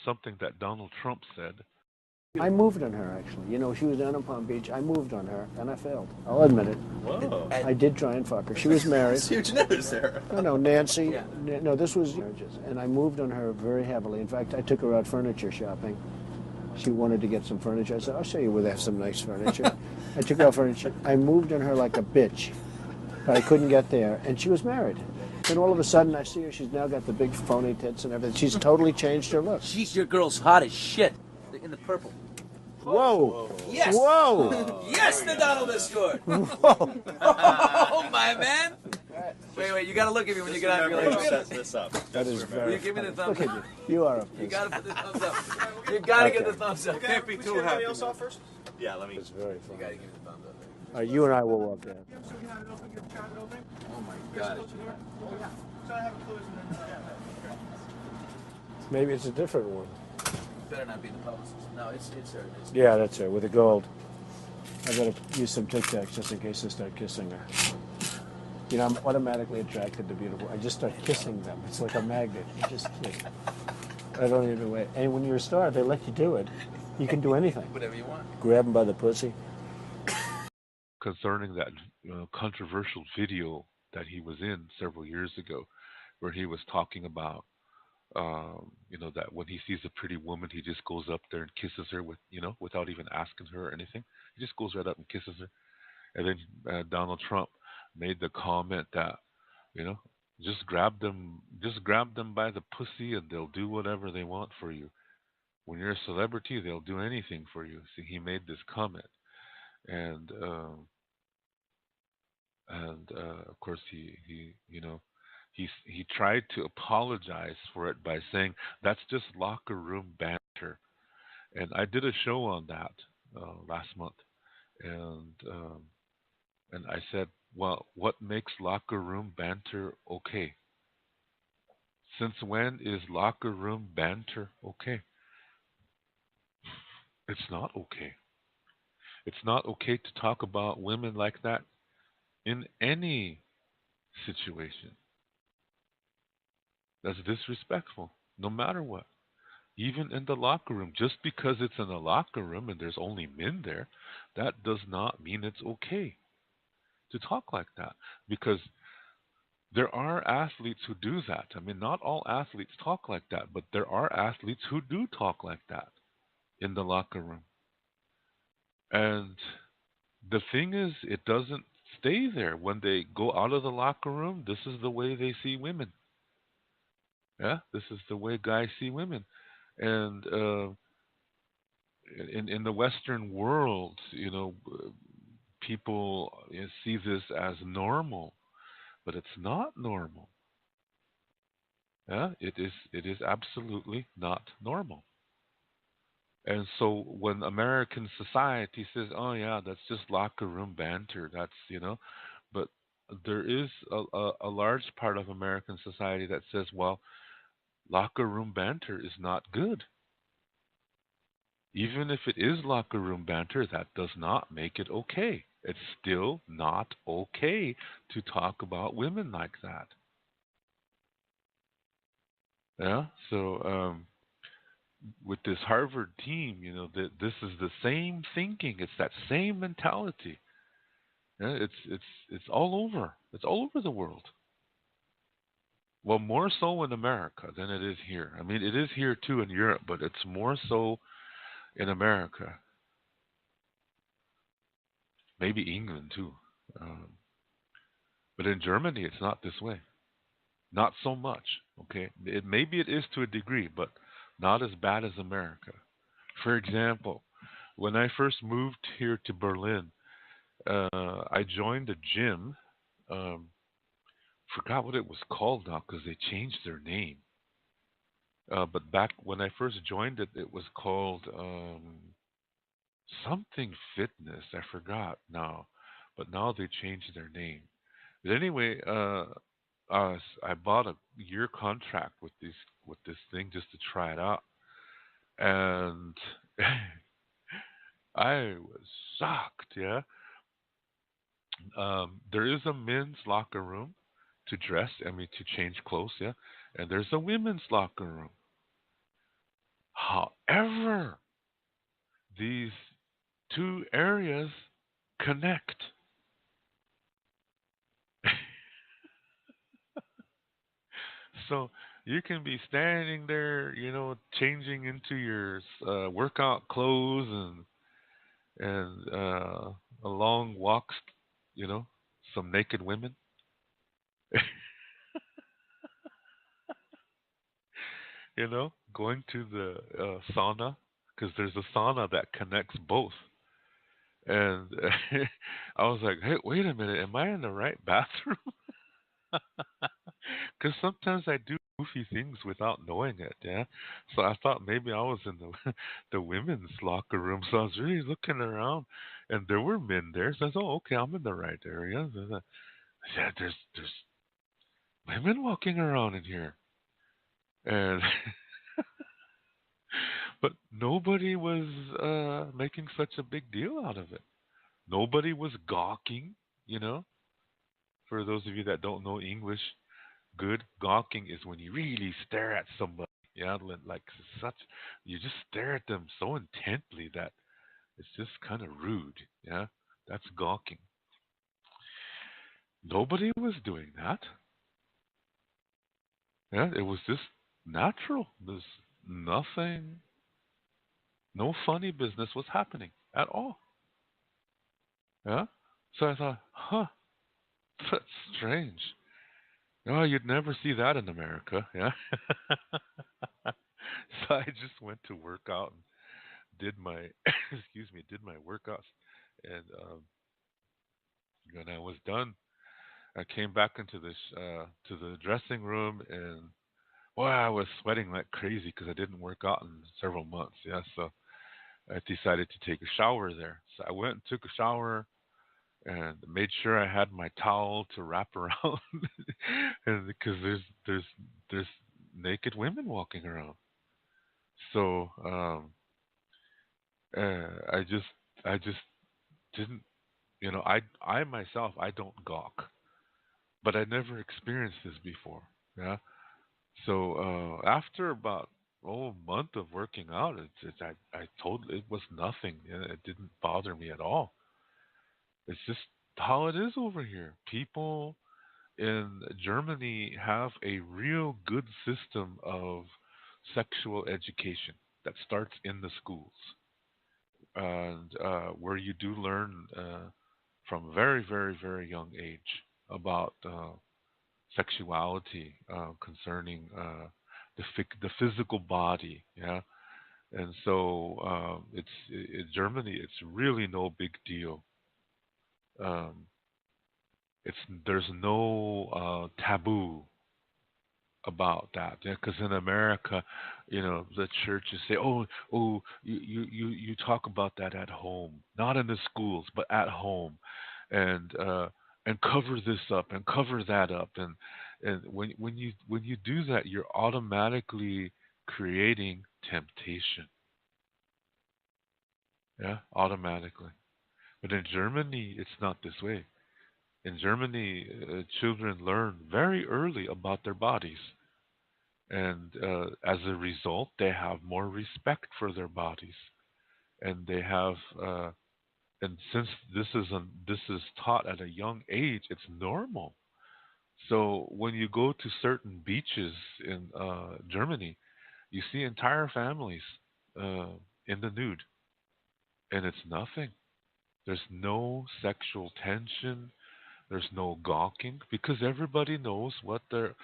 something that Donald Trump said. I moved on her, actually. You know, she was down in Palm Beach. I moved on her, and I failed. I'll admit it. Whoa. I did try and fuck her. She was married. That's huge news there. No, Nancy. Yeah. No, this was marriages. And I moved on her very heavily. In fact, I took her out furniture shopping. She wanted to get some furniture. I said, I'll show you where they have some nice furniture. I took her out furniture. I moved on her like a bitch, but I couldn't get there. And she was married. Then all of a sudden, I see her. She's now got the big phony tits and everything. She's totally changed her look. Jeez, your girl's hot as shit. In the purple. Whoa! Yes! Whoa! Yes, the Donald has scored! Whoa! Oh, my man! Wait, you gotta look at me when you get out. You're like, Set this up. That is very. Will you give me the thumbs Look up? at you. You are a. You gotta put the thumbs up. You gotta get the thumbs up. Can't be too happy. Else off first? Yeah, let me. It's very You funny. gotta give me the thumbs up. All right, you and I will walk there. Oh my god. Maybe it's a different one. Better not be the publicist. No, it's her. Yeah, that's her with the gold. I gotta use some Tic Tacs just in case I start kissing her. You know, I'm automatically attracted to beautiful. I just start kissing them. It's like a magnet. You just kiss. I don't even wait. And when you're a star, they let you do it. You can do anything. Whatever you want. Grab them by the pussy. Concerning that controversial video that he was in several years ago, where he was talking about, that when he sees a pretty woman, he just goes up there and kisses her without even asking her or anything. He just goes right up and kisses her. And then Donald Trump made the comment that, just grab them by the pussy and they'll do whatever they want for you. When you're a celebrity, they'll do anything for you. See, he made this comment, and of course he tried to apologize for it by saying that's just locker room banter. And I did a show on that last month, and I said, well, what makes locker room banter okay? Since when is locker room banter okay? It's not okay. It's not okay to talk about women like that in any situation. That's disrespectful, no matter what. Even in the locker room, just because it's in a locker room and there's only men there, that does not mean it's okay to talk like that. Because there are athletes who do that. I mean, not all athletes talk like that, but there are athletes who do talk like that in the locker room. And the thing is, it doesn't stay there. When they go out of the locker room, this is the way they see women. Yeah, this is the way guys see women. And in the Western world, people see this as normal, but it's not normal. Yeah, it is absolutely not normal. And so when American society says, "Oh yeah, that's just locker room banter," but there is a large part of American society that says, "Well, locker room banter is not good." Even if it is locker room banter, that does not make it okay. It's still not okay to talk about women like that. Yeah. So with this Harvard team, this is the same thinking. It's that same mentality. Yeah, it's all over. It's all over the world. Well, more so in America than it is here. I mean, it is here too in Europe, but it's more so in America. Maybe England too. But in Germany, it's not this way. Not so much. Okay, maybe it is to a degree, but not as bad as America. For example, when I first moved here to Berlin, I joined a gym. Forgot what it was called now because they changed their name. But back when I first joined it, it was called something fitness. I forgot now, but now they changed their name. But anyway, I bought a year contract with this thing just to try it out, and I was shocked. Yeah, there is a men's locker room to dress. I mean, to change clothes. Yeah, and there's a women's locker room. However, these two areas connect. So you can be standing there, changing into your workout clothes and along walks, you know, some naked women, going to the sauna because there's a sauna that connects both. And I was like, hey, wait a minute, am I in the right bathroom? Because sometimes I do goofy things without knowing it, yeah. So I thought maybe I was in the the women's locker room. So I was really looking around, and there were men there. So I thought, oh, okay, I'm in the right area. Yeah, there's women walking around in here, and but nobody was making such a big deal out of it. Nobody was gawking, you know. For those of you that don't know English, good gawking is when you really stare at somebody. Yeah, like such, you just stare at them so intently that it's just kind of rude. Yeah, that's gawking. Nobody was doing that. Yeah, it was just natural. There's nothing, no funny business was happening at all. Yeah, so I thought, huh, that's strange. Oh, you'd never see that in America. Yeah. So I just went to work out and did my excuse me, did my workouts, and when I was done, I came back into this to the dressing room, and boy, I was sweating like crazy because I didn't work out in several months. Yeah, so I decided to take a shower there. So I went and took a shower and made sure I had my towel to wrap around, and because there's naked women walking around. So I just didn't, I myself, I don't gawk, but I never experienced this before. Yeah. So after about a month of working out, I told it was nothing. It didn't bother me at all. It's just how it is over here. People in Germany have a real good system of sexual education that starts in the schools, and where you do learn from a very, very, very young age about sexuality concerning the physical body. Yeah, and so it's in Germany. It's really no big deal. Um, it's there's no taboo about that. Yeah, because in America, the churches say, "Oh, you talk about that at home, not in the schools, but at home, and cover this up and cover that up." And when you do that, you're automatically creating temptation. Yeah, automatically. But in Germany, it's not this way. In Germany, children learn very early about their bodies, and as a result, they have more respect for their bodies, and they have, and since this is taught at a young age, it's normal. So when you go to certain beaches in Germany, you see entire families uh, in the nude, and it's nothing. There's no sexual tension. There's no gawking because everybody knows what the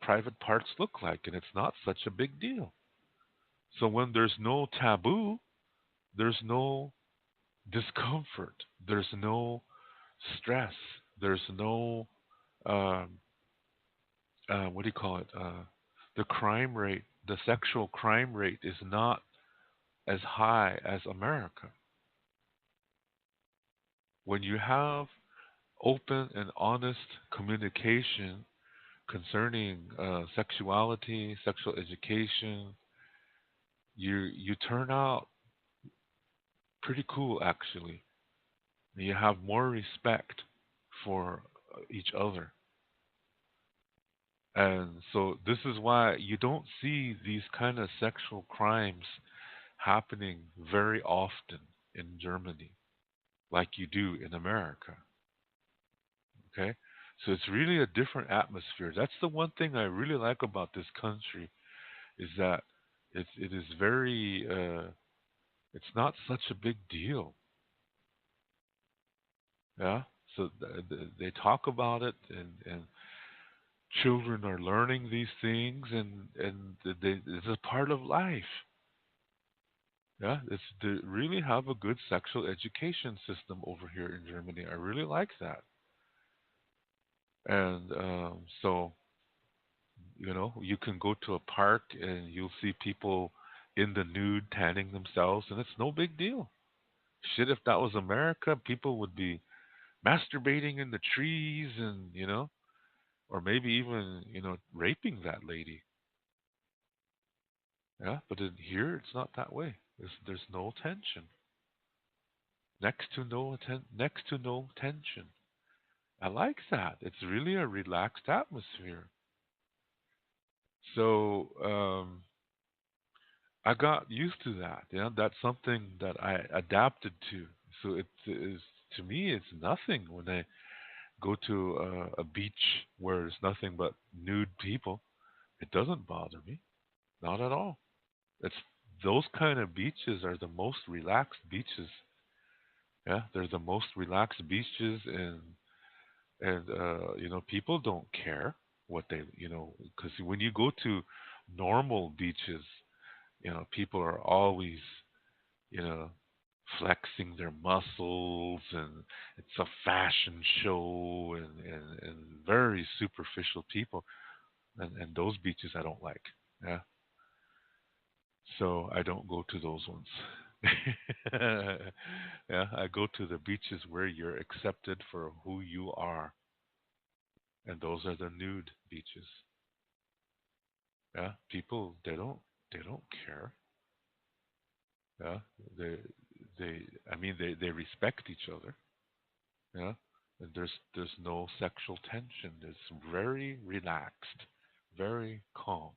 private parts look like, and it's not such a big deal. So when there's no taboo, there's no discomfort, there's no stress, there's no um, what do you call it? The crime rate, the sexual crime rate is not as high as America. When you have open and honest communication concerning sexuality, sexual education, you turn out pretty cool actually. You have more respect for each other. And so this is why you don't see these kind of sexual crimes happening very often in Germany, like you do in America. Okay, so it's really a different atmosphere. That's the one thing I really like about this country is that it is very it's not such a big deal. Yeah. So they talk about it, and children are learning these things, and it's a part of life. Yeah, they really have a good sexual education system over here in Germany. I really like that. And so, you can go to a park and you'll see people in the nude tanning themselves, and it's no big deal. Shit, if that was America, people would be masturbating in the trees, and or maybe even raping that lady. Yeah, but in here it's not that way. There's no tension, next to no tension. I like that. It's really a relaxed atmosphere. So I got used to that. That's something that I adapted to. So it is to me, it's nothing when I go to a beach where there's nothing but nude people. It doesn't bother me, not at all. It's those kind of beaches are the most relaxed beaches. Yeah, they're the most relaxed beaches, and people don't care what they because when you go to normal beaches, people are always you know flexing their muscles, and it's a fashion show, and very superficial people, and those beaches I don't like. Yeah, so I don't go to those ones. Yeah, I go to the beaches where you're accepted for who you are, and those are the nude beaches. Yeah, people they don't care. Yeah, they I mean they respect each other. Yeah, and there's no sexual tension. It's very relaxed, very calm.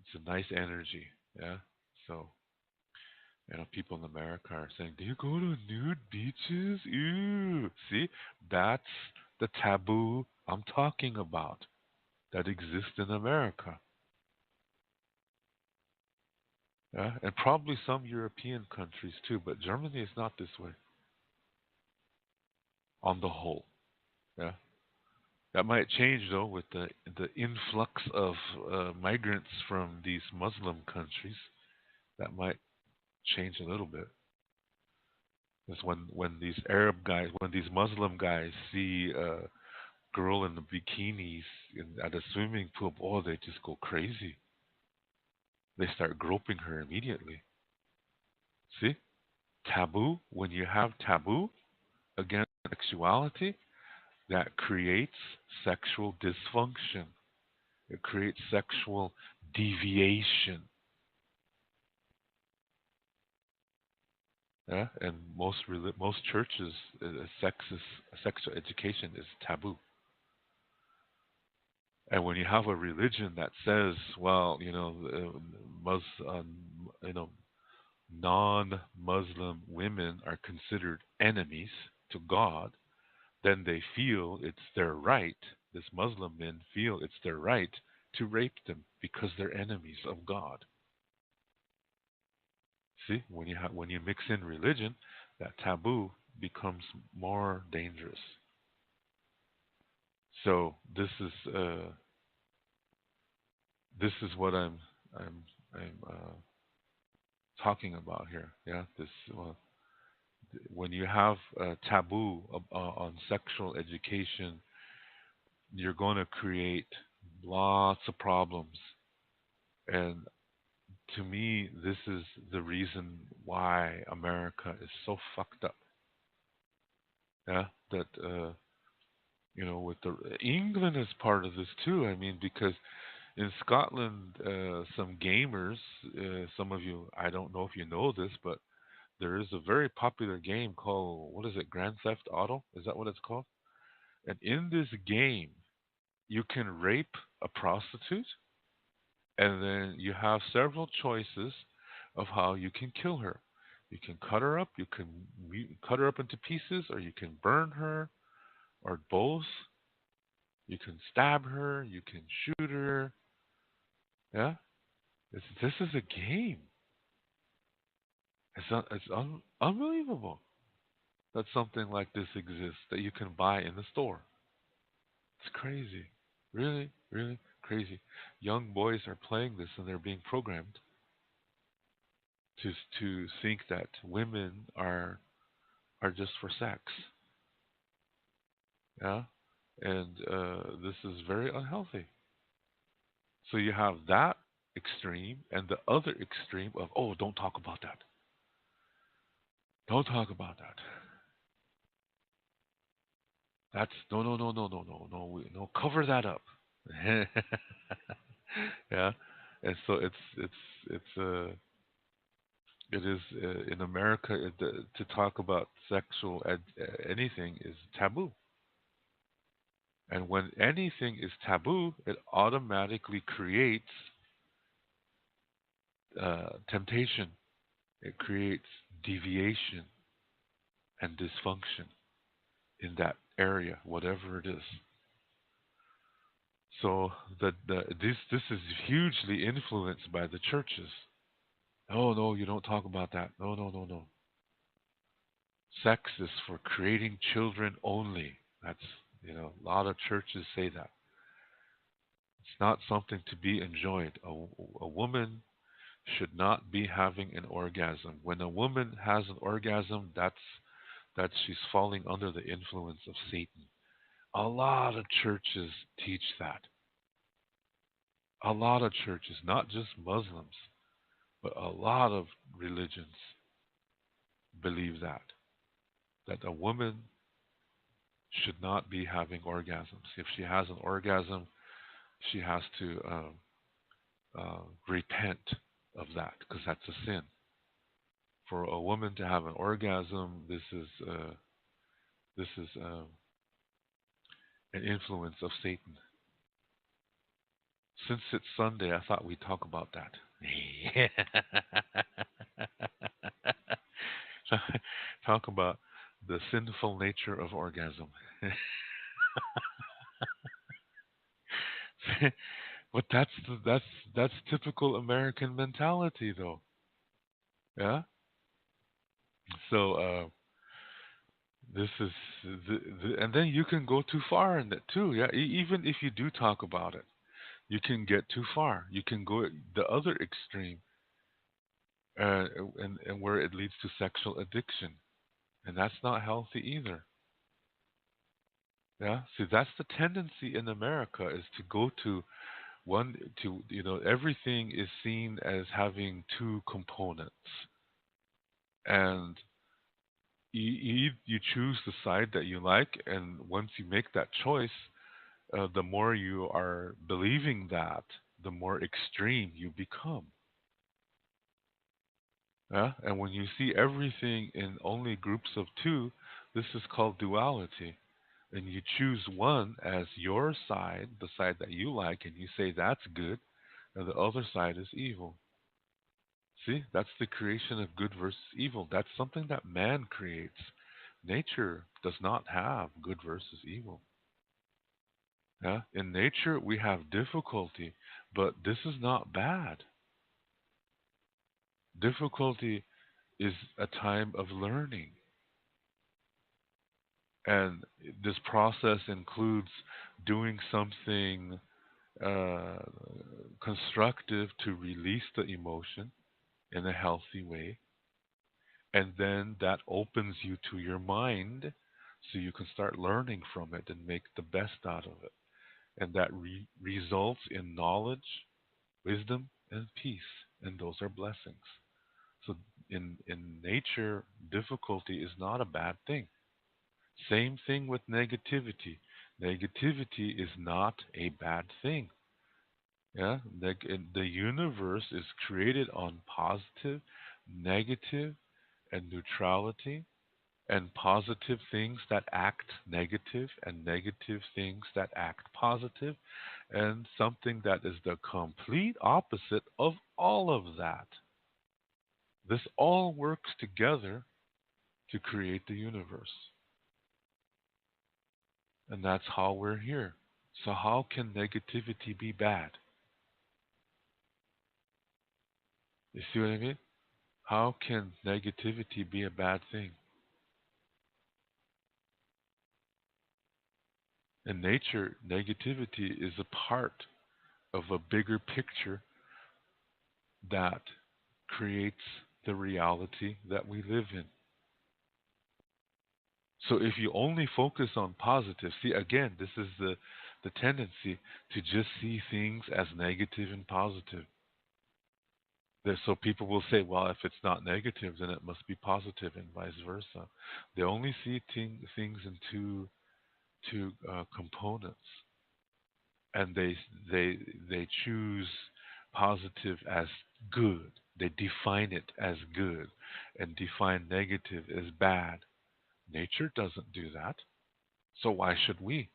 It's a nice energy. Yeah, so people in America are saying, "Do you go to nude beaches?" Ew. See, that's the taboo I'm talking about that exists in America. Yeah, and probably some European countries too, but Germany is not this way on the whole. Yeah, that might change though with the influx of migrants from these Muslim countries. That might change a little bit. Because when these Arab guys, when these Muslim guys see a girl in the bikinis at a swimming pool, oh, they just go crazy. They start groping her immediately. See, taboo. When you have taboo against sexuality, that creates sexual dysfunction. It creates sexual deviation. Yeah? And most churches, sexual education is taboo. And when you have a religion that says, well, you know, non-Muslim women are considered enemies to God, then they feel it's their right. This Muslim men feel it's their right to rape them because they're enemies of God. See, when you mix in religion, that taboo becomes more dangerous. So this is what I'm I'm talking about here. Yeah, this when you have a taboo on sexual education, you're going to create lots of problems. And to me, this is the reason why America is so fucked up. Yeah, that with the England is part of this too. I mean, because in Scotland, some gamers, some of you, I don't know if you know this, but there is a very popular game called, what is it, Grand Theft Auto? Is that what it's called? And in this game, you can rape a prostitute, and then you have several choices. of how you can kill her. You can cut her up, you can cut her up into pieces, or you can burn her, or both. You can stab her, you can shoot her. Yeah, this is a game. It's unbelievable that something like this exists that you can buy in the store. It's crazy, really, really crazy. Young boys are playing this and they're being programmed to think that women are just for sex. Yeah, and this is very unhealthy. So you have that extreme and the other extreme of, oh, don't talk about that. Don't talk about that. That's no, no, no, no, no, no, no, no. Cover that up. Yeah, and so it is in America to talk about anything is taboo, and when anything is taboo, it automatically creates temptation. It creates deviation and dysfunction in that area, whatever it is. So this is hugely influenced by the churches. Oh no, you don't talk about that. No, no, no, no. Sex is for creating children only. That's a lot of churches say that. It's not something to be enjoyed. A woman should not be having an orgasm. When a woman has an orgasm, that's she's falling under the influence of Satan. A lot of churches teach that. A lot of churches, not just Muslims, but a lot of religions believe that a woman should not be having orgasms. If she has an orgasm, she has to repent of that because that's a sin. For a woman to have an orgasm, this is an influence of Satan. Since it's Sunday, I thought we'd talk about that. Talk about the sinful nature of orgasm. But that's typical American mentality, though. Yeah. So this is and then you can go too far in that too. Yeah. Even if you do talk about it, you can get too far. You can go the other extreme, uh, and where it leads to sexual addiction, and that's not healthy either. Yeah. See, that's the tendency in America is to go to one to everything is seen as having two components, and you choose the side that you like, and once you make that choice, the more you are believing that, the more extreme you become. Yeah? And when you see everything in only groups of two, this is called duality. And you choose one as your side, the side that you like, and you say that's good, and the other side is evil. See, that's the creation of good versus evil. That's something that man creates. Nature does not have good versus evil. Yeah? In nature, we have difficulty, but this is not bad. Difficulty is a time of learning. And this process includes doing something uh, constructive to release the emotion in a healthy way. And then that opens you to your mind so you can start learning from it and make the best out of it. And that results in knowledge, wisdom, and peace. And those are blessings. So in nature, difficulty is not a bad thing. Same thing with negativity. Negativity is not a bad thing. Yeah, the universe is created on positive, negative, and neutrality, and positive things that act negative, and negative things that act positive, and something that is the complete opposite of all of that. This all works together to create the universe. And that's how we're here. So, how can negativity be bad? You see what I mean? How can negativity be a bad thing? In nature, negativity is a part of a bigger picture that creates the reality that we live in. So if you only focus on positive, see again, this is the tendency to just see things as negative and positive. So people will say, well, if it's not negative, then it must be positive, and vice versa. They only see things in two components, and they choose positive as good. They define it as good, and define negative as bad. Nature doesn't do that, so why should we?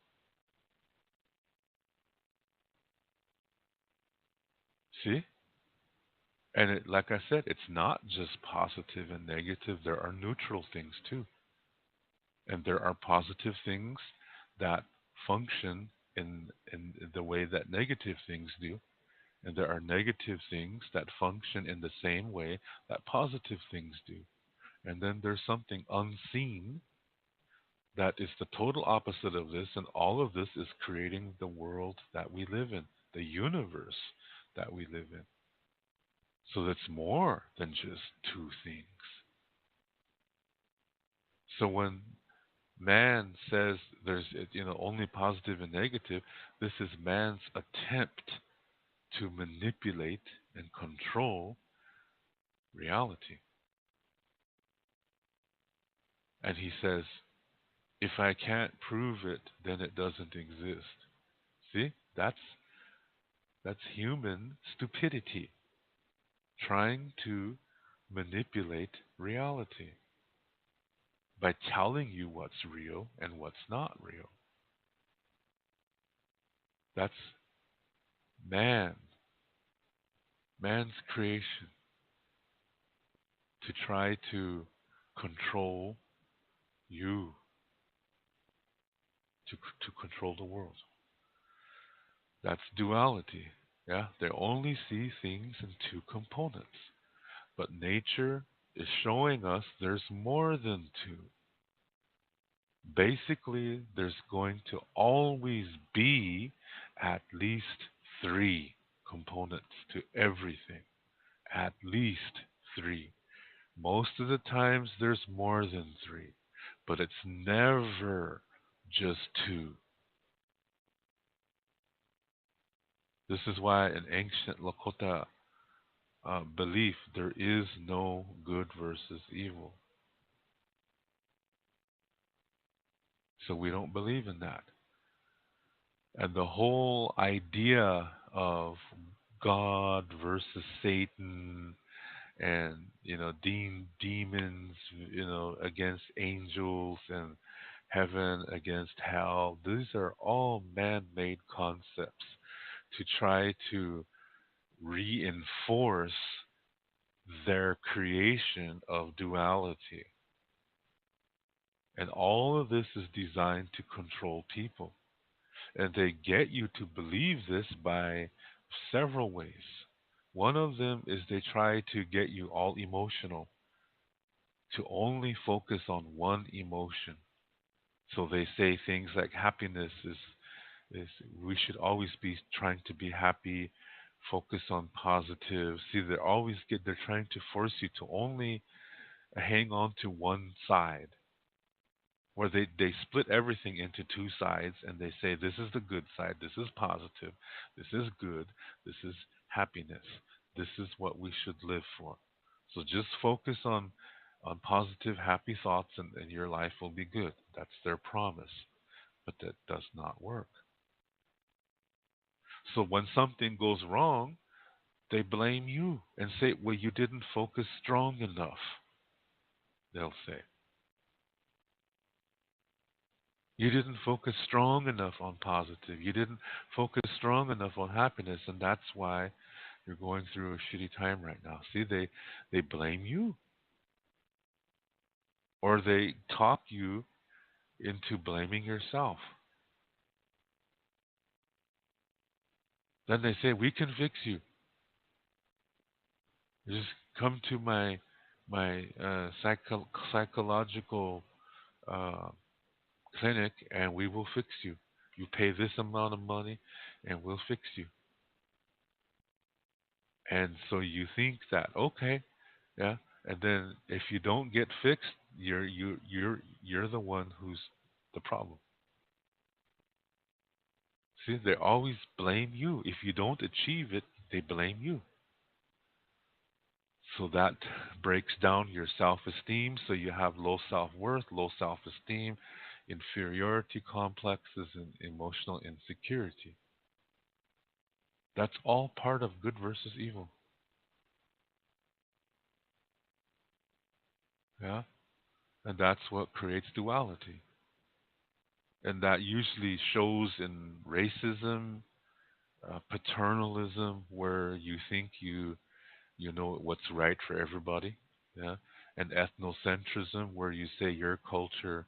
See? And like I said, it's not just positive and negative. There are neutral things too, and there are positive things that function in the way that negative things do, and there are negative things that function in the same way that positive things do. And then there's something unseen that is the total opposite of this, and all of this is creating the world that we live in, the universe that we live in. So that's more than just two things. So when man says there's only positive and negative, this is man's attempt to manipulate and control reality. And he says, if I can't prove it, then it doesn't exist. See? That's human stupidity trying to manipulate reality by telling you what's real and what's not real. That's man, man's creation to try to control you, to control the world. That's duality. Yeah, they only see things in two components. But nature is showing us there's more than two. Basically, there's going to always be at least three components to everything. At least three. Most of the times, there's more than three, but it's never just two. This is why in ancient Lakota belief, there is no good versus evil. So we don't believe in that. And the whole idea of God versus Satan and demons against angels and heaven against hell, these are all man-made concepts to try to reinforce their creation of duality. And all of this is designed to control people. And they get you to believe this by several ways. One of them is they try to get you all emotional, to only focus on one emotion. So they say things like happiness is we should always be trying to be happy, focus on positive. See, they're trying to force you to only hang on to one side, where they split everything into two sides, and they say this is the good side, this is positive, this is good, this is happiness, this is what we should live for. So just focus on positive, happy thoughts, and your life will be good. That's their promise, but that does not work. So when something goes wrong, they blame you and say, well, you didn't focus strong enough. They'll say you didn't focus strong enough on positive. You didn't focus strong enough on happiness, and that's why You're going through a shitty time right now. See, they blame you, or they talk you into blaming yourself. Then they say, "We can fix you. Just come to my psychological uh, clinic, and we will fix you. You pay this amount of money, and we'll fix you." And so you think that, okay, yeah, and then if you don't get fixed, you're the one who's the problem. See, they always blame you. If you don't achieve it, they blame you. So that breaks down your self-esteem. So you have low self-worth, low self-esteem, inferiority complexes, and emotional insecurity. That's all part of good versus evil. Yeah, and that's what creates duality. And that usually shows in racism, paternalism, where you think you know what's right for everybody, yeah, and ethnocentrism, where you say your culture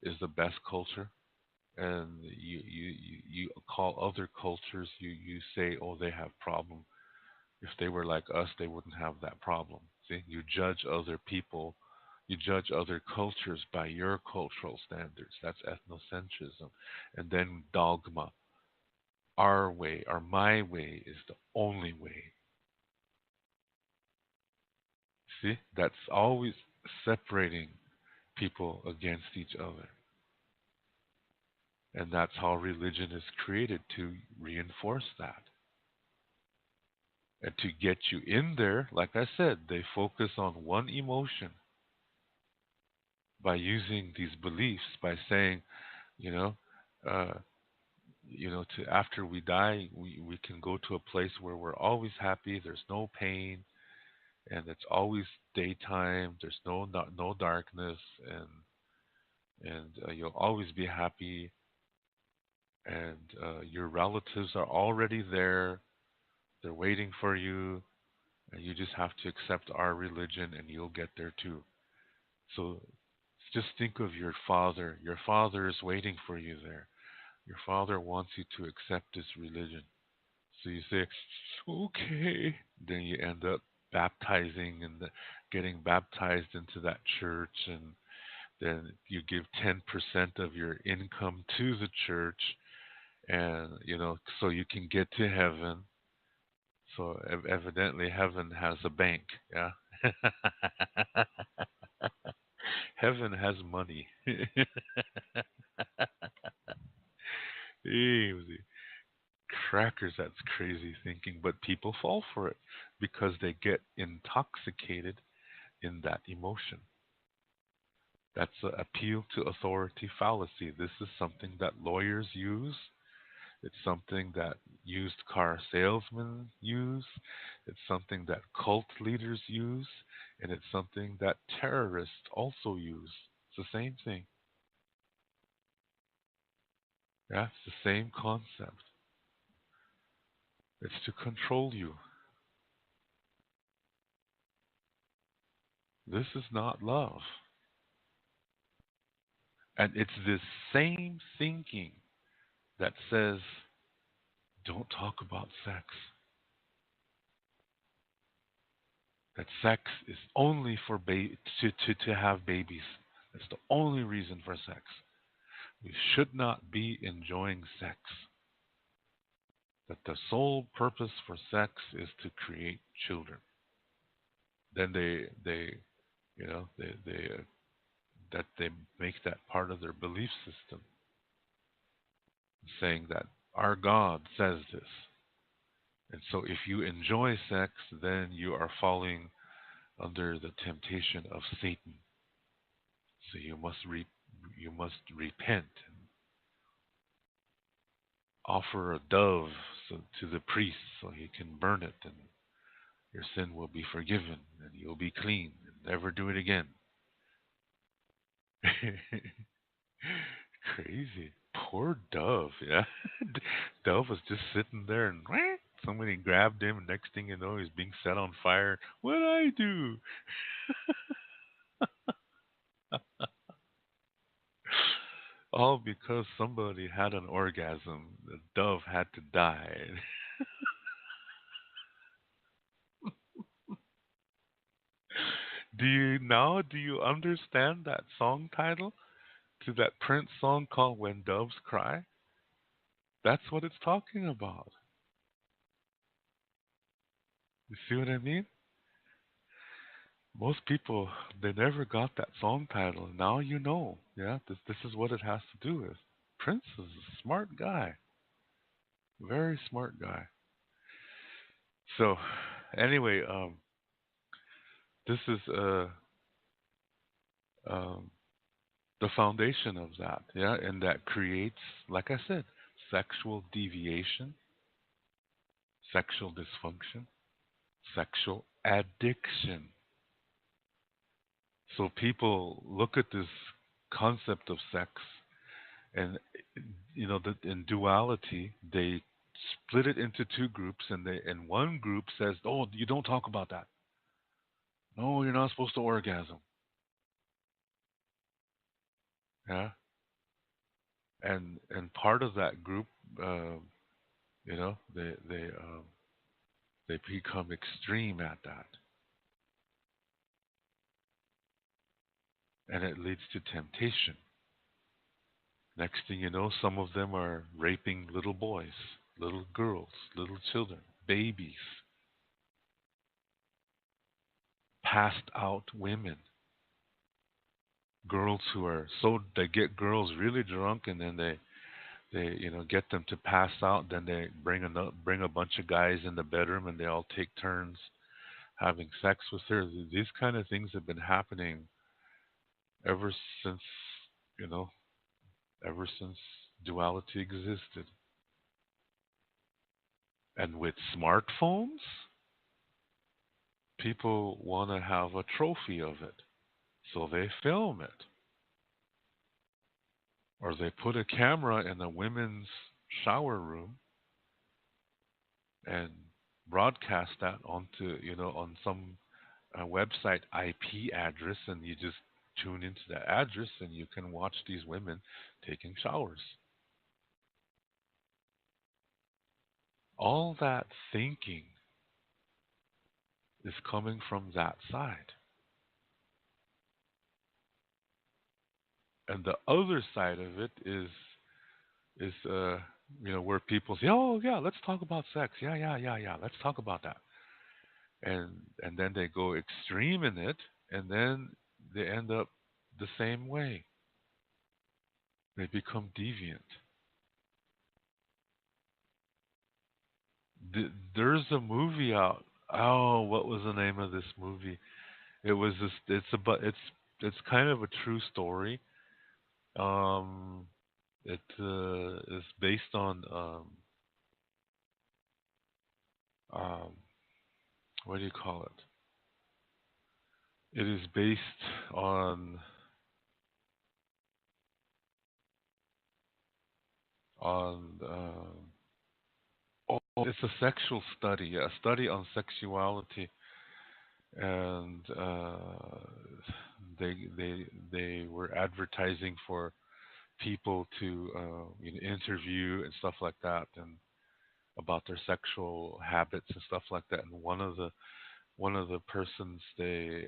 is the best culture, and you call other cultures, you say, oh, they have problem. If they were like us, they wouldn't have that problem. See, you judge other people, you judge other cultures by your cultural standards. That's ethnocentrism. And then dogma. Our way, or my way, is the only way. See, that's always separating people against each other. And that's how religion is created, to reinforce that. And to get you in there, like I said, they focus on one emotion by using these beliefs, by saying, you know, uh, to after we die, we can go to a place where we're always happy. There's no pain, and it's always daytime. There's no darkness, and you'll always be happy. And your relatives are already there. They're waiting for you, and you just have to accept our religion, and you'll get there too. So just think of your father. Your father is waiting for you there. Your father wants you to accept this religion. So you say, okay. Then you end up baptizing and getting baptized into that church, and then you give 10% of your income to the church, and so you can get to heaven. So evidently, heaven has a bank. Yeah, heaven has money. Hey, crackers, that's crazy thinking, but people fall for it because they get intoxicated in that emotion. That's an appeal to authority fallacy. This is something that lawyers use. It's something that used car salesmen use. It's something that cult leaders use. And it's something that terrorists also use. It's the same thing. Yeah, it's the same concept. It's to control you. This is not love. And it's this same thinking that says, don't talk about sex. That sex is only for to have babies. That's the only reason for sex. We should not be enjoying sex. That the sole purpose for sex is to create children. Then they that they make that part of their belief system, saying that our God says this. And so if you enjoy sex, then you are falling under the temptation of Satan. So you must repent and offer a dove to the priest so he can burn it, and your sin will be forgiven and you'll be clean and never do it again. Crazy. Poor dove, yeah. Dove was just sitting there and Somebody grabbed him, and next thing you know, he's being set on fire. What I do? All because somebody had an orgasm. The dove had to die. Do you understand that song title to that Prince song called When Doves Cry? That's what it's talking about. You see what I mean? Most people they never got that song title. Now you know. Yeah, this is what it has to do with. Prince is a smart guy. Very smart guy. So anyway, this is um the foundation of that, yeah, and that creates, like I said, sexual deviation, sexual dysfunction, sexual addiction. So people look at this concept of sex, and that in duality they split it into two groups, and one group says, "Oh, you don't talk about that. No, you're not supposed to orgasm." Yeah, and part of that group, uh, they become extreme at that, and it leads to temptation. Next thing you know, some of them are raping little boys, little girls, little children, babies, passed out women, girls who are so they get girls really drunk, and then they get them to pass out. Then they bring a bunch of guys in the bedroom, and they all take turns having sex with her. These kind of things have been happening ever since you know ever since duality existed. And with smartphones, people want to have a trophy of it. So they film it. Or they put a camera in a women's shower room and broadcast that on some website IP address, and you just tune into that address and you can watch these women taking showers. All that thinking is coming from that side. And the other side of it is where people say, "Oh yeah, let's talk about sex. Yeah, yeah, yeah, yeah. Let's talk about that." And then they go extreme in it, and then they end up the same way. They become deviant. There's a movie out. Oh, what was the name of this movie? It was this. It's kind of a true story. Um, it is based on um, what do you call it? It is based on on oh, it's a sexual study, a study on sexuality, and they were advertising for people to interview and stuff like that, and about their sexual habits and stuff like that. And one of the persons they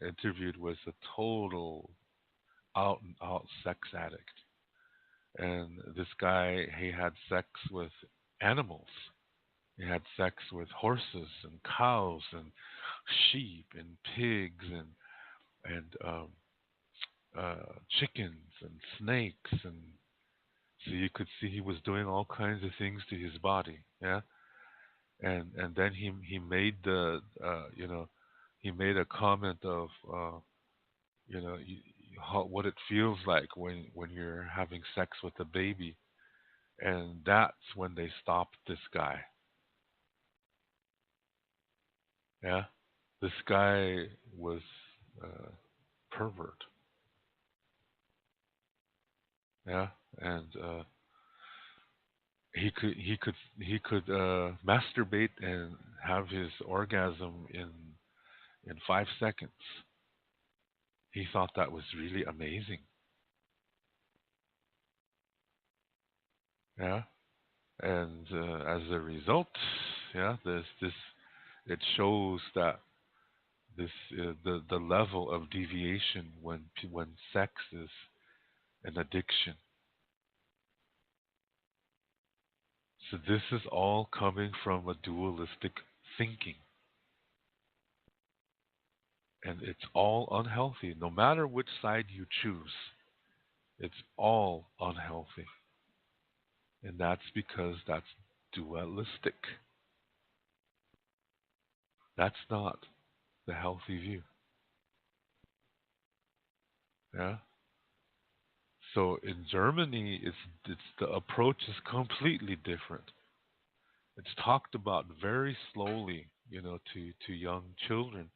interviewed was a total out and out sex addict. And this guy, he had sex with animals. He had sex with horses and cows and sheep and pigs and chickens and snakes, and so you could see he was doing all kinds of things to his body. Yeah, and then he made the he made a comment of you know you, what it feels like when you're having sex with a baby, and that's when they stopped this guy. Yeah, this guy was pervert. Yeah, and he could masturbate and have his orgasm in 5 seconds. He thought that was really amazing. Yeah, and as a result, yeah, there's this. It shows that this the level of deviation when sex is an addiction. So this is all coming from a dualistic thinking, and it's all unhealthy. No matter which side you choose, it's all unhealthy, and that's because that's dualistic. That's not the healthy view. Yeah. So in Germany, it's the approach is completely different. It's talked about very slowly, to young children,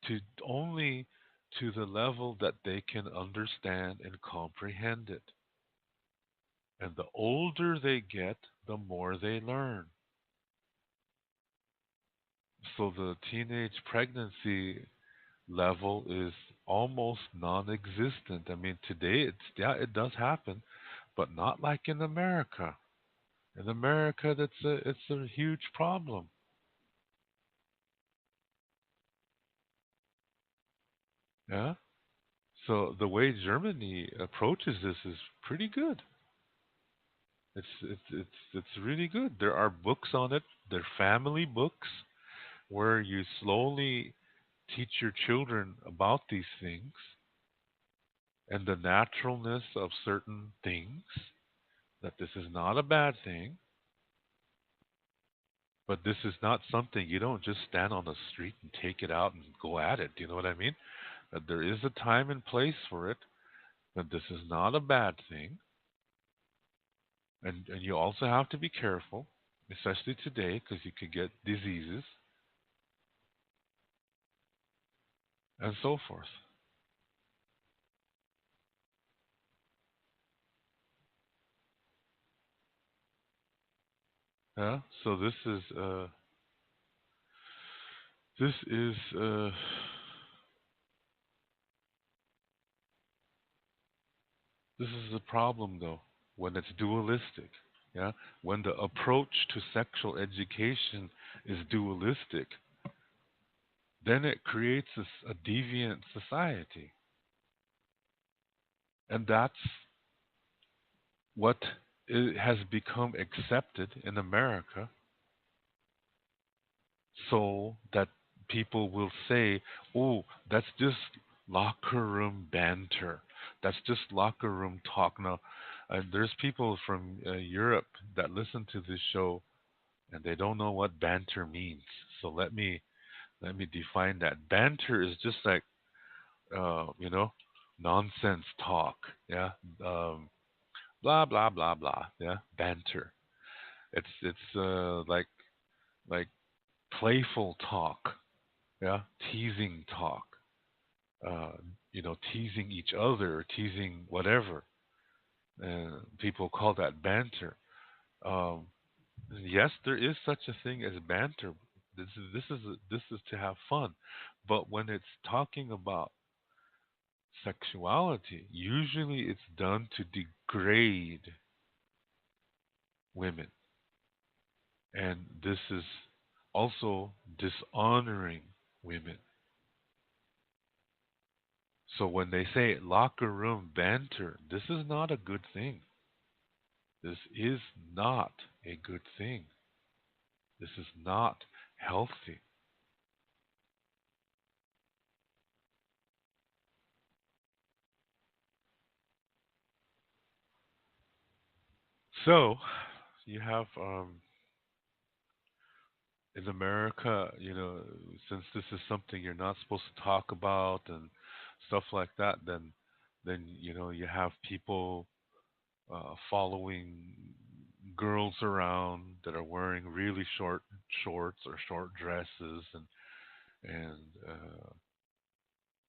to only to the level that they can understand and comprehend it. And the older they get, the more they learn. So the teenage pregnancy level is almost non-existent. I mean, today it does happen, but not like in America. In America, it's a huge problem. Yeah. So the way Germany approaches this is pretty good. It's really good. There are books on it. They're family books where you slowly teach your children about these things and the naturalness of certain things. That this is not a bad thing, but this is not something you don't just stand on the street and take it out and go at it. Do you know what I mean? That there is a time and place for it. That this is not a bad thing, and you also have to be careful, especially today, because you could get diseases and so forth. Yeah. So this is this is a problem though when it's dualistic. Yeah. When the approach to sexual education is dualistic, then it creates a deviant society, and that's what has become accepted in America, so that people will say, "Oh, that's just locker room banter. That's just locker room talk." Now, there's people from Europe that listen to this show and they don't know what banter means. So let me define that. Banter is just like nonsense talk. Yeah, um, blah blah blah blah. Yeah, banter. It's like playful talk. Yeah, teasing talk. uh, teasing each other, or teasing whatever. People call that banter. Um, yes, there is such a thing as banter. This is to have fun, but when it's talking about sexuality, usually it's done to degrade women, and this is also dishonoring women. So when they say locker room banter, this is not a good thing. This is not a good thing. This is not healthy. So you have in America, since this is something you're not supposed to talk about and stuff like that, then you have people following girls around that are wearing really short shorts or short dresses, and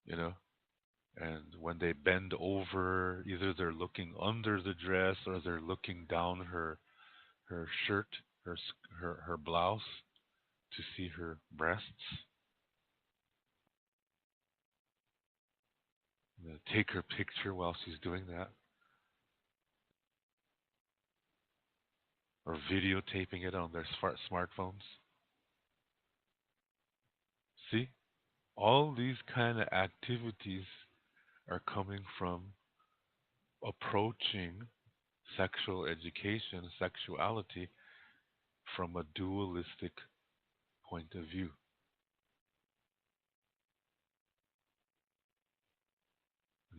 you know and when they bend over, either they're looking under the dress or they're looking down her her shirt, her blouse to see her breasts, take her picture while she's doing that, or videotaping it on their smartphones. See, all these kind of activities are coming from approaching sexual education, sexuality from a dualistic point of view.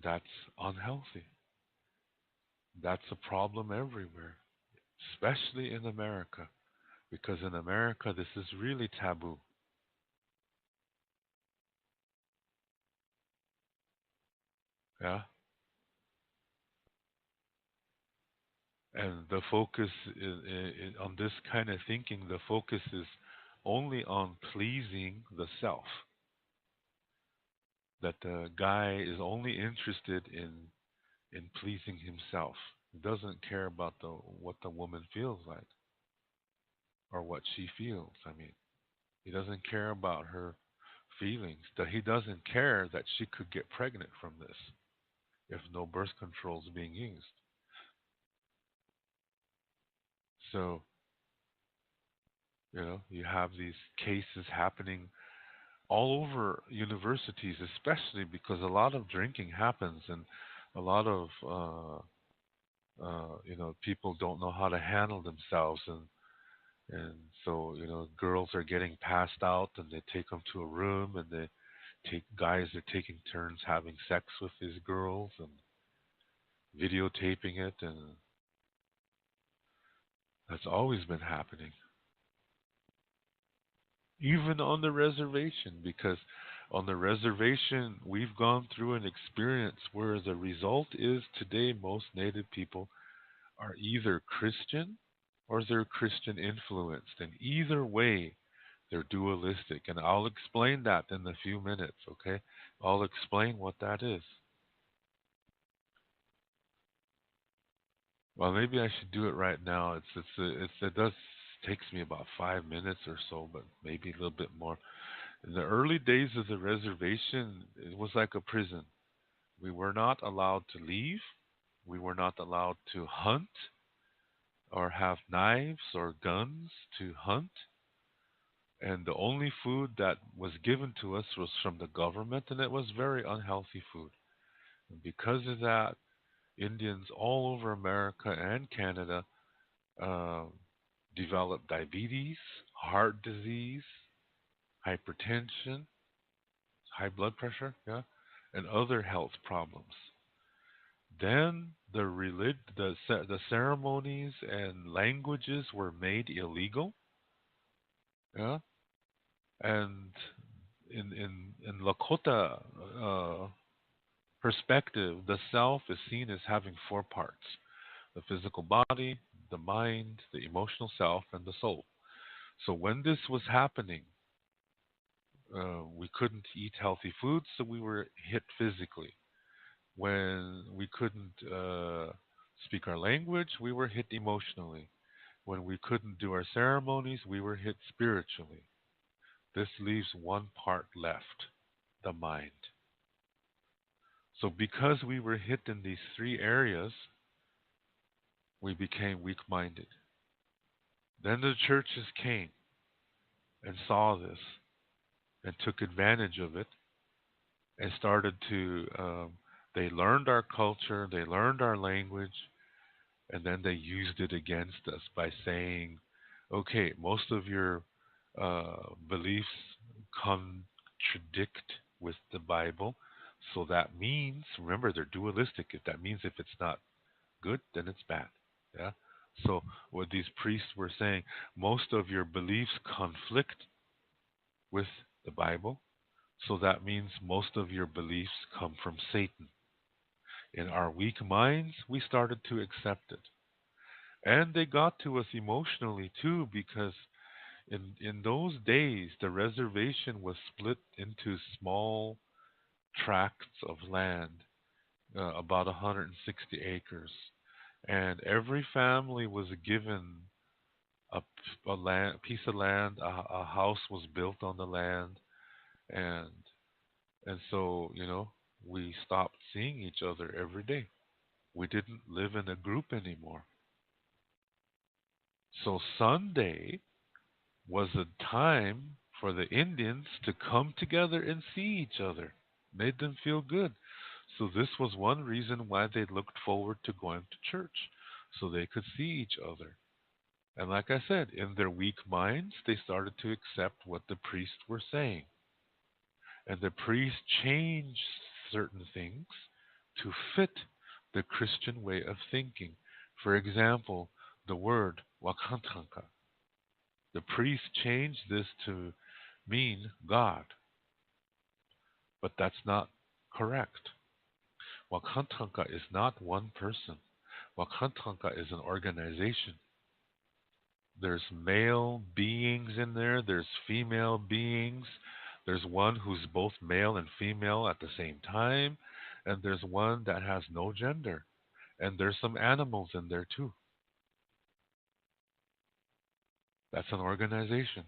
That's unhealthy. That's a problem everywhere, especially in America, because in America this is really taboo. Yeah, and the focus on this kind of thinking, the focus is only on pleasing the self. That the guy is only interested in pleasing himself. He doesn't care about the what the woman feels like or what she feels. I mean, he doesn't care about her feelings. That he doesn't care that she could get pregnant from this if no birth control is being used. So, you have these cases happening all over universities, especially because a lot of drinking happens and a lot of people don't know how to handle themselves, and so girls are getting passed out and they take them to a room and they take guys are taking turns having sex with these girls and videotaping it, and that's always been happening, even on the reservation, because on the reservation we've gone through an experience where the result is today most native people are either Christian or they're Christian influenced, and either way they're dualistic, and I'll explain that in a few minutes. Okay, I'll explain what that is. Well, maybe I should do it right now. It does takes me about 5 minutes or so, but maybe a little bit more. In the early days of the reservation, it was like a prison. We were not allowed to leave. We were not allowed to hunt or have knives or guns to hunt. And the only food that was given to us was from the government, and it was very unhealthy food. And because of that, Indians all over America and Canada uh, developed diabetes, heart disease, hypertension, high blood pressure, yeah, and other health problems. Then the ceremonies and languages were made illegal, yeah, and in Lakota perspective, the self is seen as having four parts: the physical body, the mind, the emotional self, and the soul. So when this was happening, we couldn't eat healthy foods, so we were hit physically. When we couldn't speak our language, we were hit emotionally. When we couldn't do our ceremonies, we were hit spiritually. This leaves one part left: the mind. So, because we were hit in these three areas, we became weak minded. Then the churches came and saw this and took advantage of it and started to, they learned our culture, they learned our language, and then they used it against us by saying, okay, most of your beliefs contradict with the Bible. So that means, remember, they're dualistic. If that means if it's not good, then it's bad. Yeah. So what these priests were saying, most of your beliefs conflict with the Bible. So that means most of your beliefs come from Satan. In our weak minds, we started to accept it. And they got to us emotionally too, because in those days, the reservation was split into small tracts of land, about 160 acres. And every family was given a, a land, piece of land, a house was built on the land, and so we stopped seeing each other every day. We didn't live in a group anymore. So Sunday was a time for the Indians to come together and see each other. Made them feel good. So this was one reason why they looked forward to going to church, so they could see each other. And like I said, in their weak minds, they started to accept what the priests were saying. And the priests changed certain things to fit the Christian way of thinking. For example, the word wakantanka. The priest changed this to mean God, but that's not correct. Wakantanka is not one person. Wakantanka is an organization. There's male beings in there, there's female beings, there's one who's both male and female at the same time, and there's one that has no gender. And there's some animals in there too. That's an organization.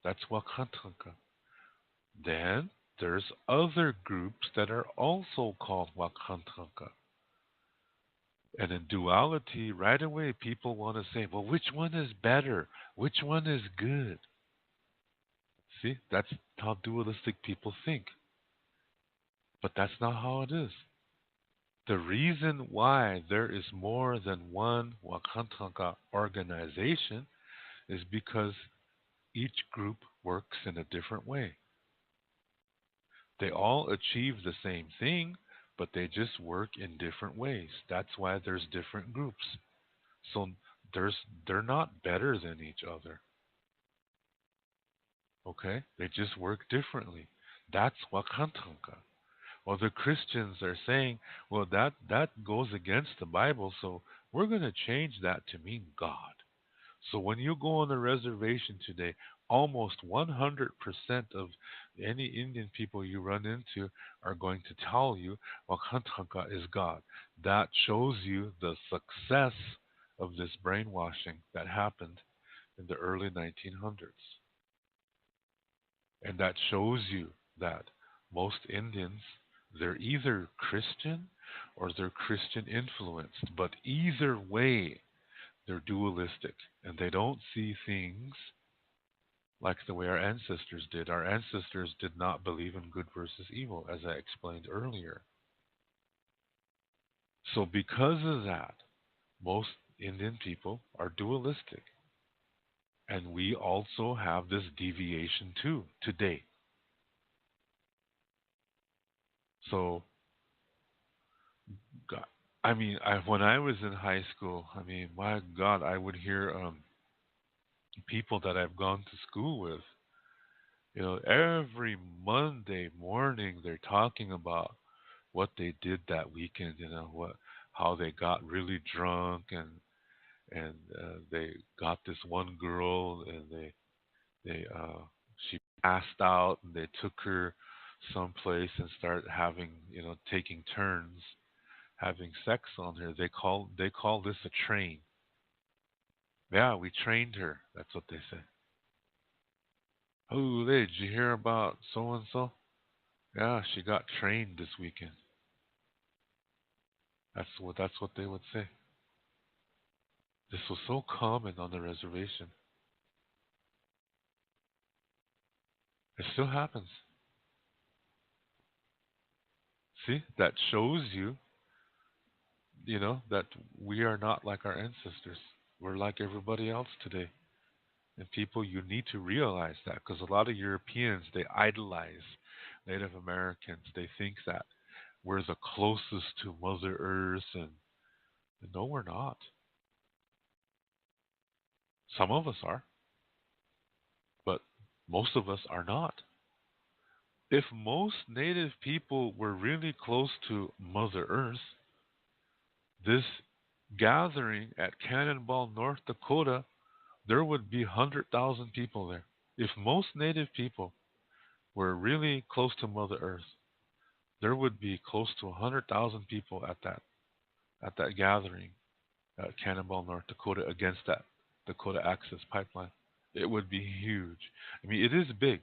That's Wakantanka. Then there's other groups that are also called Wakantanka. And in duality, right away, people want to say, well, which one is better? Which one is good? See, that's how dualistic people think. But that's not how it is. The reason why there is more than one Wakantanka organization is because each group works in a different way. They all achieve the same thing, but they just work in different ways. That's why there's different groups. So there's they're not better than each other. Okay? They just work differently. That's Wakantanka. Well, the Christians are saying, well, that goes against the Bible, so we're going to change that to mean God. So when you go on the reservation today, almost 100% of any Indian people you run into are going to tell you Wakantanka is God. That shows you the success of this brainwashing that happened in the early 1900s. And that shows you that most Indians, they're either Christian or they're Christian influenced. But either way, they're dualistic and they don't see things like the way our ancestors did. Our ancestors did not believe in good versus evil, as I explained earlier. So, because of that, most Indian people are dualistic. And we also have this deviation too today. So, God, I mean, when I was in high school, I mean, my God, I would hear people that I've gone to school with. Every Monday morning they're talking about what they did that weekend. How they got really drunk and they got this one girl and she passed out and they took her someplace and started having taking turns having sex on her. They call this a train. Yeah, we trained her. That's what they say. Oh, did you hear about so and so? Yeah, she got trained this weekend. That's what they would say. This was so common on the reservation. It still happens. See, that shows you, that we are not like our ancestors. We're like everybody else today. And people, you need to realize that because a lot of Europeans, they idolize Native Americans. They think that we're the closest to Mother Earth, and no, we're not. Some of us are, but most of us are not. If most Native people were really close to Mother Earth, this gathering at Cannonball, North Dakota, there would be 100,000 people there. If most Native people were really close to Mother Earth, there would be close to 100,000 people at that gathering at Cannonball, North Dakota against that. Dakota Access Pipeline. It would be huge. I mean, it is big.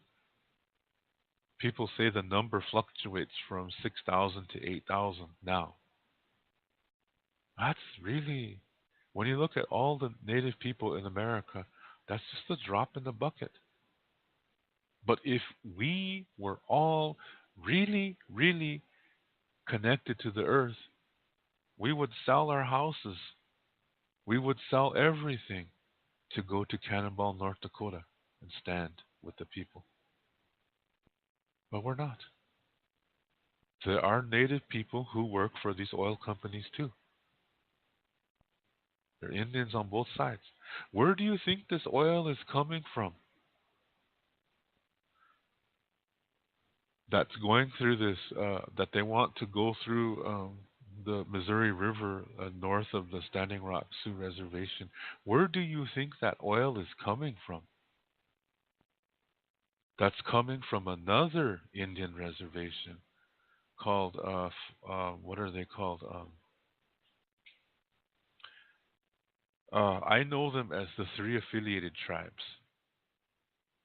People say the number fluctuates from 6,000 to 8,000 now. That's really, when you look at all the native people in America, that's just a drop in the bucket. But if we were all really, really connected to the earth, we would sell our houses. We would sell everything to go to Cannonball, North Dakota and stand with the people. But we're not. There are native people who work for these oil companies too. There are Indians on both sides. Where do you think this oil is coming from? That's going through this, that they want to go through the Missouri River north of the Standing Rock Sioux Reservation. Where do you think that oil is coming from? That's coming from another Indian reservation called, what are they called? I know them as the three affiliated tribes.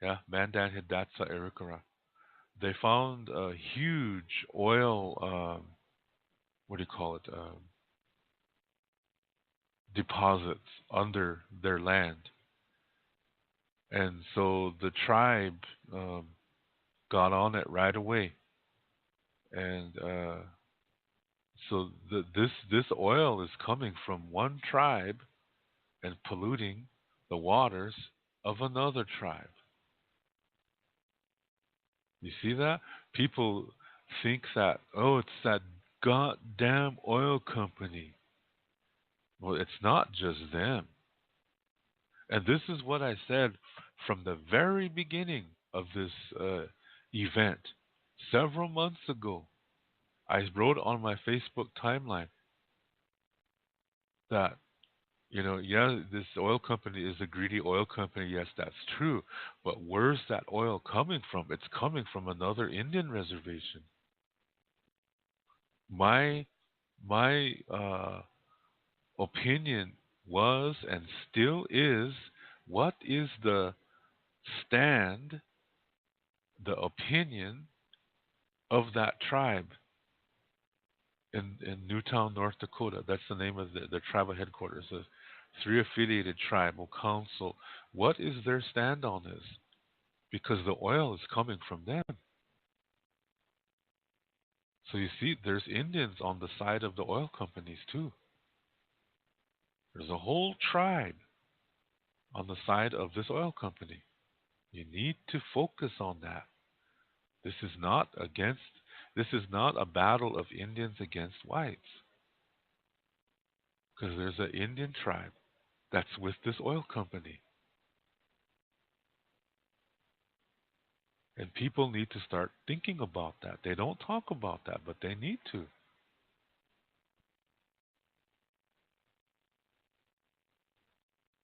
Yeah, Mandan, Hidatsa, Arikara. They found a huge oil, what do you call it, deposits under their land. And so the tribe got on it right away. And so this oil is coming from one tribe and polluting the waters of another tribe. You see that? People think that, oh, it's that goddamn oil company. Well, it's not just them. And this is what I said from the very beginning of this event. Several months ago, I wrote on my Facebook timeline that, yeah, this oil company is a greedy oil company. Yes, that's true. But where's that oil coming from? It's coming from another Indian reservation. My opinion was and still is, what is the stand, the opinion of that tribe in Newtown, North Dakota? That's the name of the tribal headquarters, the three affiliated tribal council. What is their stand on this? Because the oil is coming from them. So you see, there's Indians on the side of the oil companies too. There's a whole tribe on the side of this oil company. You need to focus on that. This is not against this is not a battle of Indians against whites. Because there's an Indian tribe that's with this oil company. And people need to start thinking about that. They don't talk about that, but they need to.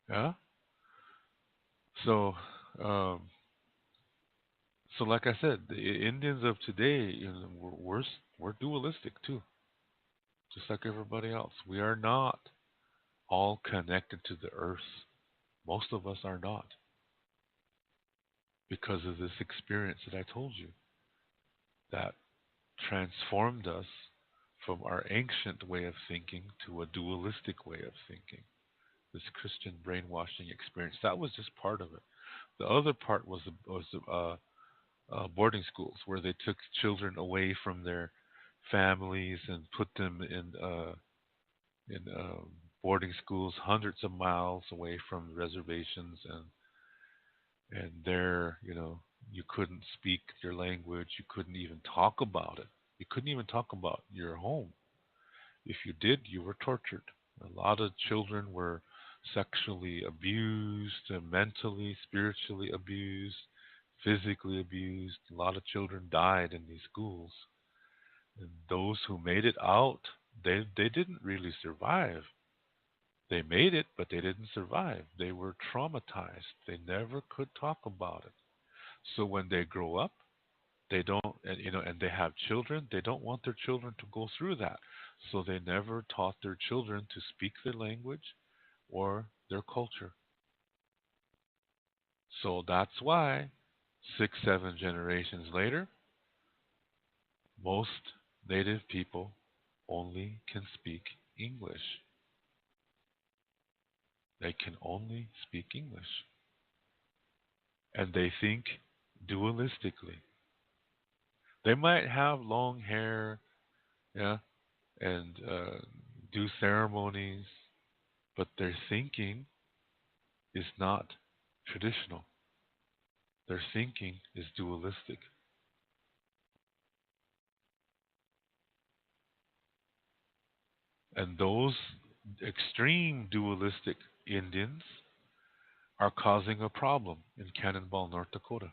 Yeah? So um, so like I said, the Indians of today, we're dualistic too, just like everybody else. We are not all connected to the earth. Most of us are not, because of this experience that I told you that transformed us from our ancient way of thinking to a dualistic way of thinking. This Christian brainwashing experience, that was just part of it. The other part was boarding schools where they took children away from their families and put them in boarding schools hundreds of miles away from reservations, and there, you couldn't speak your language, you couldn't even talk about it, you couldn't even talk about your home. If you did, you were tortured. A lot of children were sexually abused, mentally, spiritually abused, physically abused. A lot of children died in these schools. And those who made it out, they didn't really survive. They made it, but they didn't survive. They were traumatized. They never could talk about it. So when they grow up, they don't, and they have children, they don't want their children to go through that. So they never taught their children to speak their language or their culture. So that's why 6, 7 generations later, most native people only can speak English. They can only speak English. And they think dualistically. They might have long hair, yeah, and do ceremonies, but their thinking is not traditional. Their thinking is dualistic. And those extreme dualistic Indians are causing a problem in Cannonball, North Dakota.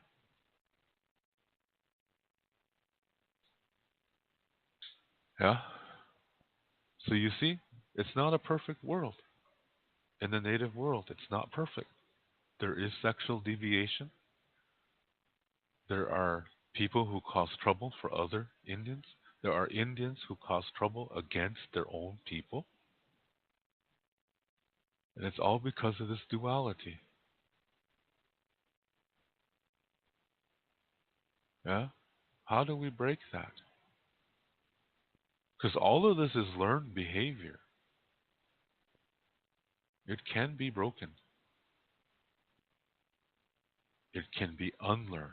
Yeah? So you see, it's not a perfect world. In the native world, it's not perfect. There is sexual deviation. There are people who cause trouble for other Indians. There are Indians who cause trouble against their own people. And it's all because of this duality. Yeah? How do we break that? Because all of this is learned behavior. It can be broken. It can be unlearned.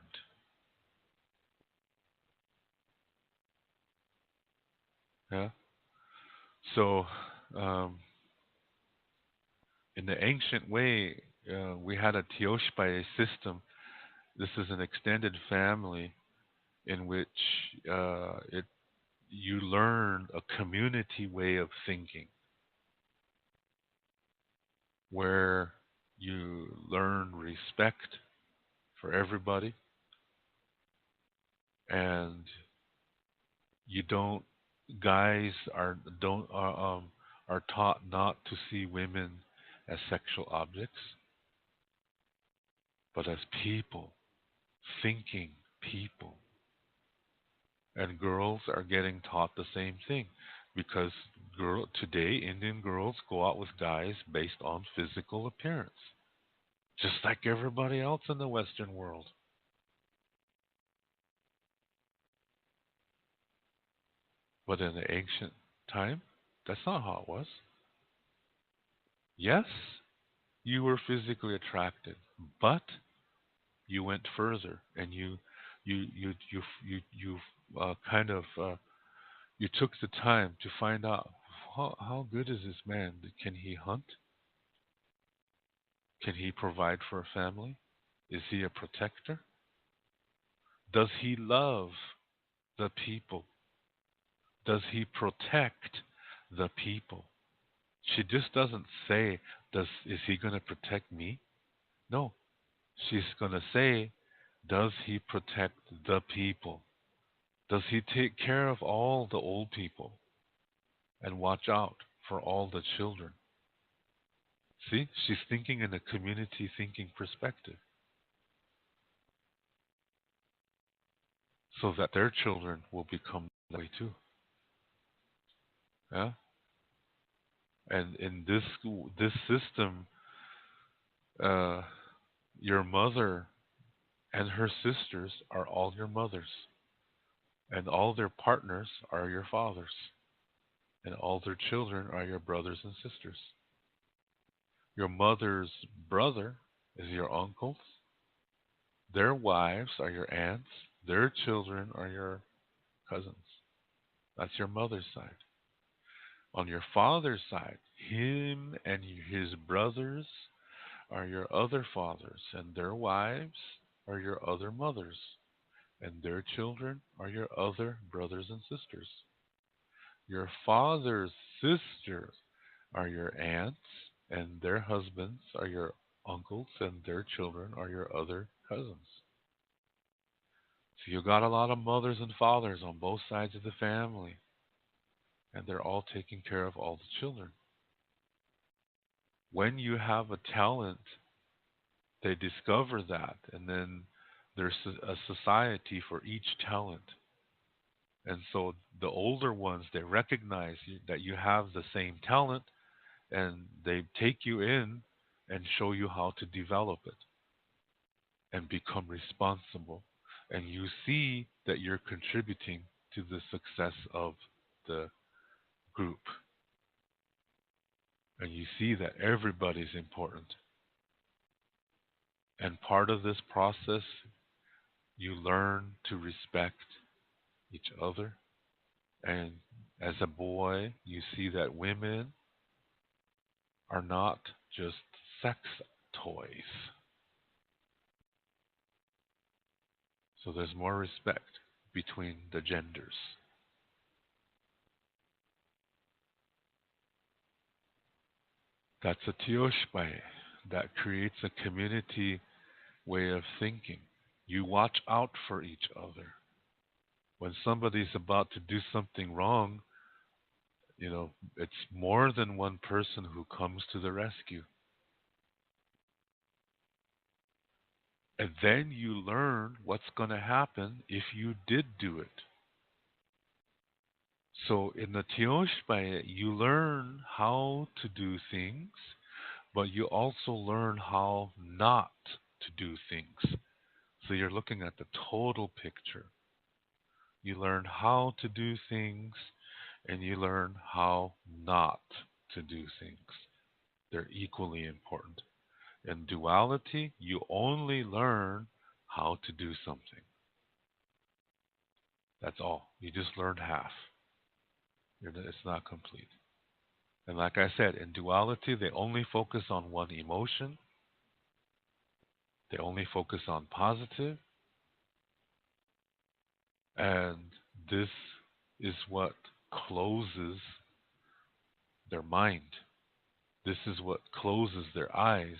Yeah. So, um, in the ancient way, we had a Tioshpai system. This is an extended family in which it you learn a community way of thinking, where you learn respect for everybody, and you don't guys are taught not to see women as sexual objects, but as people, thinking people. And girls are getting taught the same thing because today Indian girls go out with guys based on physical appearance, just like everybody else in the Western world. But in the ancient time, that's not how it was. Yes, you were physically attracted, but you went further and you kind of you took the time to find out how good is this man? Can he hunt? Can he provide for a family? Is he a protector? Does he love the people? Does he protect the people? She just doesn't say, is he going to protect me? No. She's going to say, does he protect the people? Does he take care of all the old people and watch out for all the children? See, she's thinking in a community thinking perspective so that their children will become that way too. Yeah? And in this system, uh, your mother and her sisters are all your mothers, and all their partners are your fathers, and all their children are your brothers and sisters. Your mother's brother is your uncles. Their wives are your aunts. Their children are your cousins. That's your mother's side. On your father's side, him and his brothers are your other fathers, and their wives are your other mothers, and their children are your other brothers and sisters. Your father's sisters are your aunts, and their husbands are your uncles, and their children are your other cousins. So you got a lot of mothers and fathers on both sides of the family, and they're all taking care of all the children. When you have a talent, they discover that, and then there's a society for each talent. And so the older ones, they recognize that you have the same talent, and they take you in and show you how to develop it. and become responsible. And you see that you're contributing to the success of the group. And you see that everybody's important. And part of this process, you learn to respect each other. And as a boy, you see that women are not just sex toys. So there's more respect between the genders. That's a tioshpai. That creates a community way of thinking. You watch out for each other. When somebody's about to do something wrong, it's more than one person who comes to the rescue. And then you learn what's going to happen if you did do it. So in the Tioshpai, you learn how to do things, but you also learn how not to do things. So you're looking at the total picture. You learn how to do things, and you learn how not to do things. They're equally important. In duality, you only learn how to do something. That's all. You just learned half. It's not complete. And like I said, in duality, they only focus on one emotion. They only focus on positive. And this is what closes their mind. This is what closes their eyes.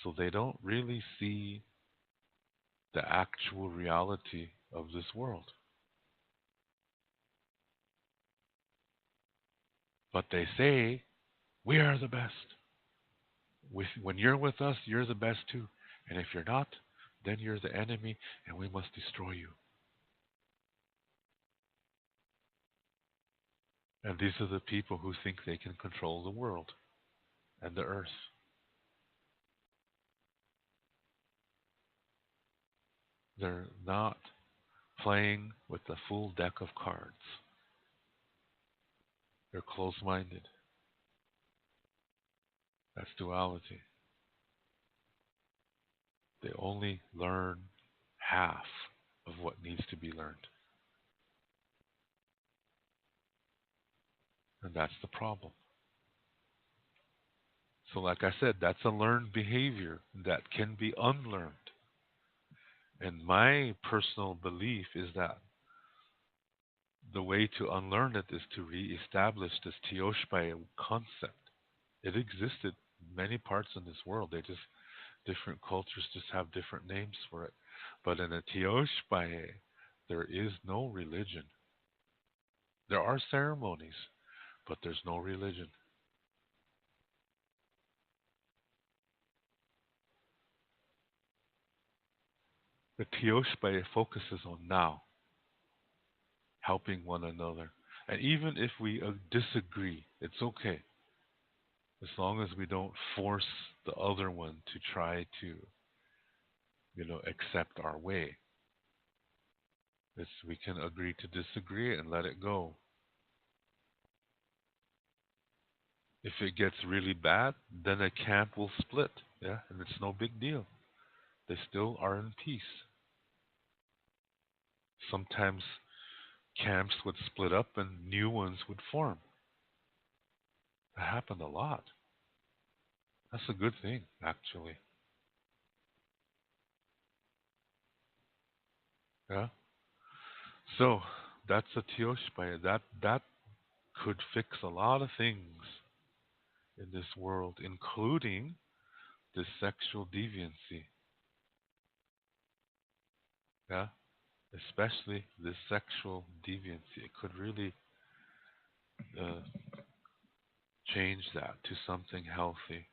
So they don't really see the actual reality of this world. But they say, we are the best. When you're with us, you're the best too. And if you're not, then you're the enemy and we must destroy you. And these are the people who think they can control the world and the earth. They're not playing with the full deck of cards. They're close minded. That's duality. They only learn half of what needs to be learned. And that's the problem. So, like I said, that's a learned behavior that can be unlearned. And my personal belief is that the way to unlearn it is to reestablish this Tioshpai concept. It existed in many parts in this world. Different cultures just have different names for it. But in a Tioshpai, there is no religion. There are ceremonies, but there's no religion. The Tioshpai focuses on now, helping one another. And even if we disagree, it's okay. As long as we don't force the other one to try to, accept our way. We can agree to disagree and let it go. If it gets really bad, then a camp will split, yeah, and it's no big deal. They still are in peace. Sometimes camps would split up and new ones would form. That happened a lot. That's a good thing, actually. Yeah. So that's a tioshpai. That could fix a lot of things in this world, including the sexual deviancy. Yeah. Especially the sexual deviancy. It could really uh, change that to something healthy.